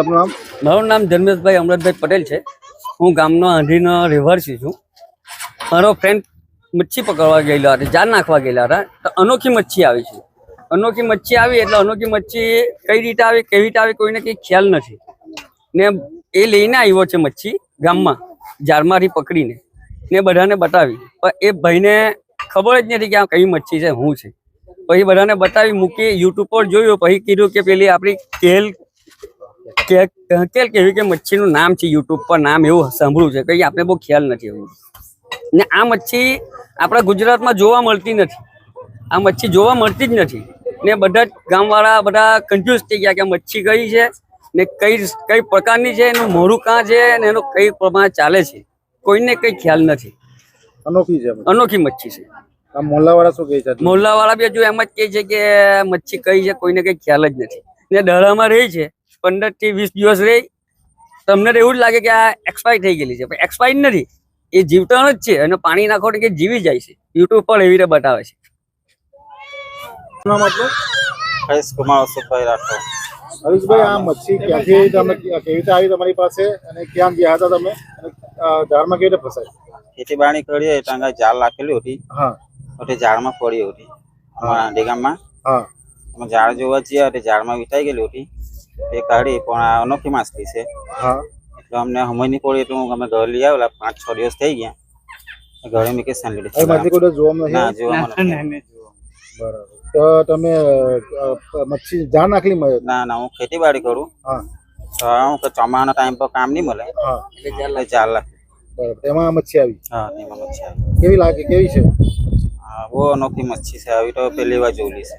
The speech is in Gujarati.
આપનું નામ? મારું નામ ધર્મેશભાઈ અમૃતભાઈ પટેલ છે। હું ગામનો આંધીનો રહેવાસી છું। મારો ફ્રેન્ડ મચ્છી પકડવા ગયેલા હતા, જાળ નાખવા ગયેલા હતા, તો અનોખી મચ્છી આવી છે। અનોખી મચ્છી આવી એટલે અનોખી મચ્છી કઈ રીતે આવી, કેવી રીતે આવી, કોઈને કંઈ ખ્યાલ નથી ને એ લઈને આવ્યો છે મચ્છી ગામમાં જાળમાંથી પકડીને ને બધાને બતાવી, પણ એ ભાઈને ખબર જ નથી કે આ કઈ મચ્છી છે, શું છે। પછી બધાને બતાવી મૂકી, યુટ્યુબ પર જોયું, પછી કીધું કે પેલી આપણી કેલ કેવી કે મચ્છીનું નામ છે, યુટ્યુબ પર નામ એવું સાંભળ્યું છે, કંઈ આપણે બહુ ખ્યાલ નથી એવું। ને આ મચ્છી આપણા ગુજરાતમાં જોવા મળતી નથી, આ મચ્છી જોવા મળતી જ નથી ને બધા જ ગામવાળા બધા કન્ફ્યુઝ થઈ ગયા કે મચ્છી કઈ છે ને કઈ પ્રકારની છે, એનું મોઢું કાં છે ને એનું કઈ પ્રમાણે ચાલે છે, કોઈને કઈ ખ્યાલ નથી। અનોખી મચ્છી છે। આ મોહલ્લાવાળા શું કહે છે? મોહલ્લાવાળા બી હજુ એમ જ કહે છે કે મચ્છી કઈ છે, કોઈને કઈ ખ્યાલ જ નથી ને દડામાં રહી છે 15 થી 20 દિવસ રહી, તમને તો એવું જ લાગે કે આ એક્સપાયર થઈ ગયેલી છે, પણ એક્સપાયર નથી, એ જીવતણ જ છે અને પાણી નાખો કે જીવી જાય છે। યુટ્યુબ પર એવી રીતે બતાવે છે। હરીશ કુમાર અશોકભાઈ રાઠોડ। હરીશભાઈ, આ મચ્છી ક્યાંથી તમે કેવી રીતે આવી તમારી પાસે અને ક્યાં ગયા હતા તમે અને જાળમાં કેવી રીતે ફસાઈ? ખેતીવાડી કરીએ ત્યાં જાળ રાખેલી હતી, હા, તો જાળમાં પડી હતી અમારા આંધી ગામમાં। હા, અમે જાળ જોવા જઈએ તો જાળમાં વિતાઈ ગયેલી હતી, એ કાઢી પણ આ અનોખી માછલી છે, હા, એટલે અમને સમજ નહીં પડી એટલે અમે ઘર લઈ આવેલા, 5-6 દિવસ થઈ ગયા, ઘરે મૂકી સાંભળી લીધી। મચ્છી કોઈ જોવામાં ના જોવામાં બરાબર। તો તમે મચ્છી જાળ નાખલી? ના હું ખેતીવાડી કરું, હા, તો હું ચોમાસાના ટાઈમ પર કામ નહીં મળે, હા, એટલે જાળ રાખી। બરાબર, એમાં મચ્છી આવી? હા, એમાં મચ્છી આવી। કેવી લાગે, કેવી છે? બહુ અનોખી મચ્છી છે, આવી તો પહેલી વાર જોયેલી છે।